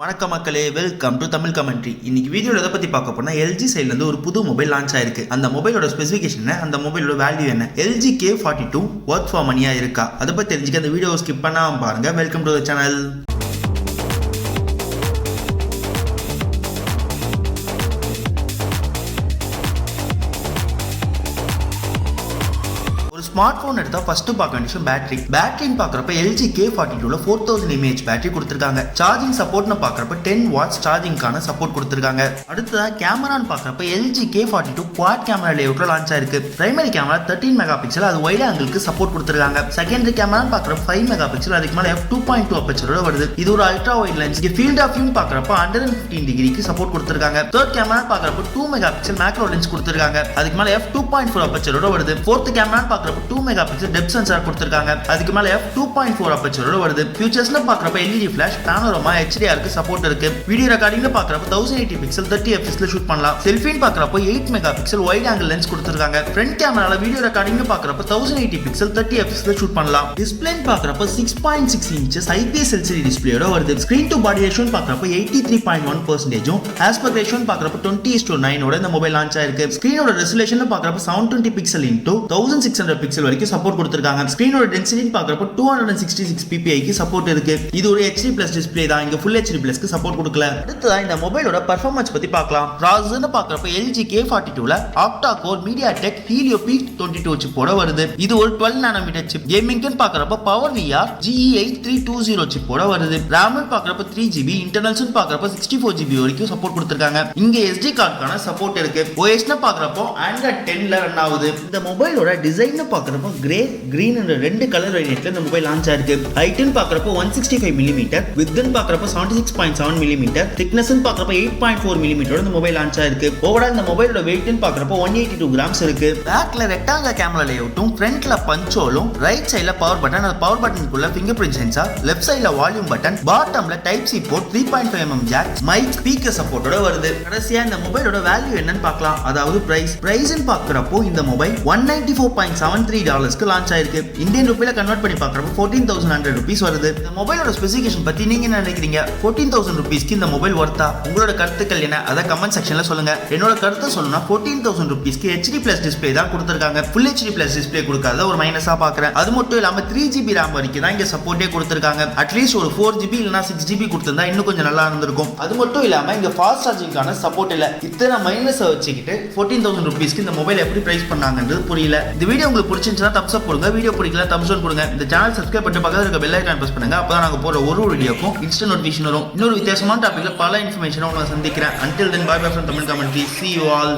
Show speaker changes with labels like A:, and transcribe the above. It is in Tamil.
A: வணக்கம் மக்களே, வெல்கம் டு தமிழ் கமெண்ட்ரி. இன்னைக்கு வீடியோல எதை பத்தி பார்க்க போனா எல்ஜி சைடுல இருந்து ஒரு புது மொபைல் லான்ச் ஆயிருக்கு. அந்த மொபைலோட ஸ்பெசிஃபிகேஷன் என்ன, அந்த மொபைலோட வேல்யூ என்ன, எல்ஜி K42 ஒர்க் ஃபார் மணியா இருக்கா, அதை பத்தி தெரிஞ்சுக்க அந்த வீடியோ ஸ்கிப் பண்ணாம பாருங்க. Welcome to the channel. Smart phone எடுத்தா ஃபர்ஸ்ட் பார்க்க வேண்டிய பேட்டரின்னு பார்க்கறப்ப எல்ஜி K42ல 4000 mAh பேட்டரி கொடுத்திருக்காங்க. சார்ஜிங் சப்போர்ட்னு பார்க்கறப்ப 10 வாட்ஸ் சார்ஜிங்கான சப்போர்ட் கொடுத்திருக்காங்க. அடுத்ததா கேமரான்னு பார்க்கறப்ப எல்ஜி K42 குவாட் கேமரா லேஅவுட்ல லான்ச் ஆயிருக்கு. பிரைமரி கேமரா 13 மெகா பிக்சல், அது வைட் ஆங்கிளுக்கு சப்போர்ட் கொடுத்திருக்காங்க. செகண்டரி கேமரான்னு பார்க்கறப்ப 5 மெகா பிக்சல், அதுக்கு மேல f2.2 அப்பேச்சரோட வருது. இது ஒரு அல்ட்ரா வைட் லென்ஸ். இங்க ஃபீல்ட் ஆஃப் வியூ பார்க்கறப்ப 115 டிகிரிக்கு சப்போர்ட் கொடுத்திருக்காங்க. தேர்ட் கேமரா பார்க்கறப்ப 2 மெகா பிக்சல் மேக்ரோ லென்ஸ் கொடுத்திருக்காங்க. அதுக்கு மேல f2.4 அப்பேச்சரோட வருது. ஃபோர்த் கேமரா பார்க்கறப்ப 2 மெகா பிக்சல் டெப்த் சென்சார் கொடுத்திருக்காங்க. அதுக்கு மேல f2.4 அப்பேச்சரோட வருது. ஃபியூச்சர்ஸ்ல பார்க்கறப்ப LED ஃபிளாஷ், பானோரமா, HDR க்கு சப்போர்ட் இருக்கு. வீடியோ ரெக்கார்டிங்ல பார்க்கறப்ப 1080 பிக்சல் 30 fps ல ஷூட் பண்ணலாம். செல்ஃபின்னு பார்க்கறப்ப 8 mega pixel wide angle lens கொடுத்திருக்காங்க. ஃப்ரண்ட் கேமரால வீடியோ ரெக்கார்டிங்ல பார்க்கறப்ப 1080 பிக்சல் 30 fps ல ஷூட் பண்ணலாம். டிஸ்ப்ளேன்னு பார்க்கறப்ப 6.6 இன்ச்சஸ் IPS LCD டிஸ்ப்ளேயோட வருது. ஸ்கிரீன் டு பாடி ரேஷியோன்னு பார்க்கறப்ப 83.1%, ஆஸ்பெக்ட் ரேஷியோன்னு பார்க்கறப்ப 20:9 ஓட இந்த மொபைல் லான்ச் ஆயிருக்கு. ஸ்கிரீனோட ரெசல்யூஷன் பார்க்கறப்ப 720 பிக்சல் இன்டு 1600 பிக்சல் வரைக்கும் சப்போர்ட் கொடுத்திருக்காங்க. ஸ்கிரீனோட டென்சிட்டின்னு பார்க்கறப்ப 266 ppi க்கு சப்போர்ட் இருக்கு. இது ஒரு HD+ டிஸ்ப்ளே தான், இங்க Full HD+ க்கு சப்போர்ட் கொடுக்கல. அடுத்ததா இந்த மொபைலோட பெர்ஃபார்மன்ஸ் பத்தி பார்க்கலாம். ப்ராசஸர்னு பார்க்கறப்ப எல்ஜி K42ல octa core MediaTek Helio P22 சிப்போட வருது. இது ஒரு 12 நானோமீட்டர் சிப். கேமிங்னு பார்க்கறப்ப PowerVR GE8320 சிப்போட வருது. RAM பார்க்கறப்ப 3GB, இன்டர்னல்ஸ்னு பார்க்கறப்ப 64GB வரைக்கும் சப்போர்ட் கொடுத்திருக்காங்க. இங்க SD கார்டுக்கான சப்போர்ட் இருக்கு. OS னு பார்க்கறப்ப Android 10ல ரன் ஆகுது. இந்த மொபைலோட டிசைன் பார்க்கறப்ப கிரே, கிரீன் என்ற ரெண்டு கலர் வேரியன்ட்ல இந்த மொபைல் லான்ச் ஆயிருக்கு. ஹைட்னு பார்க்கறப்ப 165 mm, விட்த்னு பார்க்கறப்ப 76.7 mm, திக்னஸ்னு பார்க்கறப்ப 8.4 mm ஓட இந்த மொபைல் லான்ச் ஆயிருக்கு. ஓவரால் இந்த மொபைலோட வெயிட்னு பார்க்கறப்ப 182 கிராம்ஸ் இருக்கு. பேக்ல ரெக்டாங்கிள் கேமரா லேஅவுட்டும், ஃப்ரண்ட்ல பஞ்ச்-ஹோலும், ரைட் சைடுல பவர் பட்டன், அந்த பவர் பட்டனுக்குள்ள ஃபிங்கர் பிரிண்ட் சென்சார், லெஃப்ட் சைடுல வால்யூம் பட்டன், பாட்டம்ல type C port, 3.5 mm jack, mic, speaker சப்போர்ட்டோட வருது. கடைசியா இந்த மொபைலோட வேல்யூ என்னன்னு பார்க்கலாம். அதாவது பிரைஸ்னு பார்க்கறப்போ இந்த மொபைல் $194.73 க்கு லான்ச் ஆயிருக்கு. இந்தியன் ரூபாயில கன்வெர்ட் பண்ணி பார்க்கறப்ப 14,100 rupees வருது. இந்த மொபைலோட ஸ்பெசிஃபிகேஷன் பத்தி நீங்க என்ன நினைக்கிறீங்க? 14,000 rupeesக்கு இந்த மொபைல் வர்த்தா? உங்களோட கருத்துக்கள் என்ன, அத கமெண்ட் செக்ஷன்ல சொல்லுங்க. என்னோட கருத்தை சொல்லணும்னா 14,000 rupeesக்கு HD+ டிஸ்ப்ளே தான் கொடுத்திருக்காங்க. Full HD+ டிஸ்ப்ளே கொடுக்காத ஒரு மைனஸா பார்க்கறேன். அது மட்டும் இல்லாம 3GB RAM வரைக்கும் தான் இங்க சப்போர்ட்டே கொடுத்திருக்காங்க. அட்லீஸ்ட் ஒரு 4GB இல்லனா 6GB கொடுத்திருந்தா இன்னும் கொஞ்சம் நல்லா இருந்திருக்கும். அது மட்டும் இல்லாம இங்க ஃபாஸ்ட் சார்ஜிங்கான சப்போர்ட் இல்ல. இத்தனை மைனஸை வச்சுக்கிட்டு 14,000 rupeesக்கு இந்த மொபைல் எப்படி பிரைஸ் பண்ணாங்கன்றது புரியல. இந்த வீடியோ உங்களுக்கு பிடிச்சிருந்தா thumbs up போடுங்க. வீடியோ பிடிக்கல thumbs down கொடுங்க. இந்த சேனல் சப்ஸ்கிரைப் பண்ணிட்டு பக்கத்துல இருக்க பெல் ஐகான் பிரஸ் பண்ணுங்க. அப்பதான் நாங்க போற ஒரு வீடியோக்கும் இன்ஸ்டன்ட் நோட்டிஃபிகேஷன் வரும். இன்னொரு வித்தியாசமான டாபிக்ல பல இன்ஃபர்மேஷனை உங்களை சந்திக்கிறேன். Until then, bye bye from Tamil Commentary. See you all.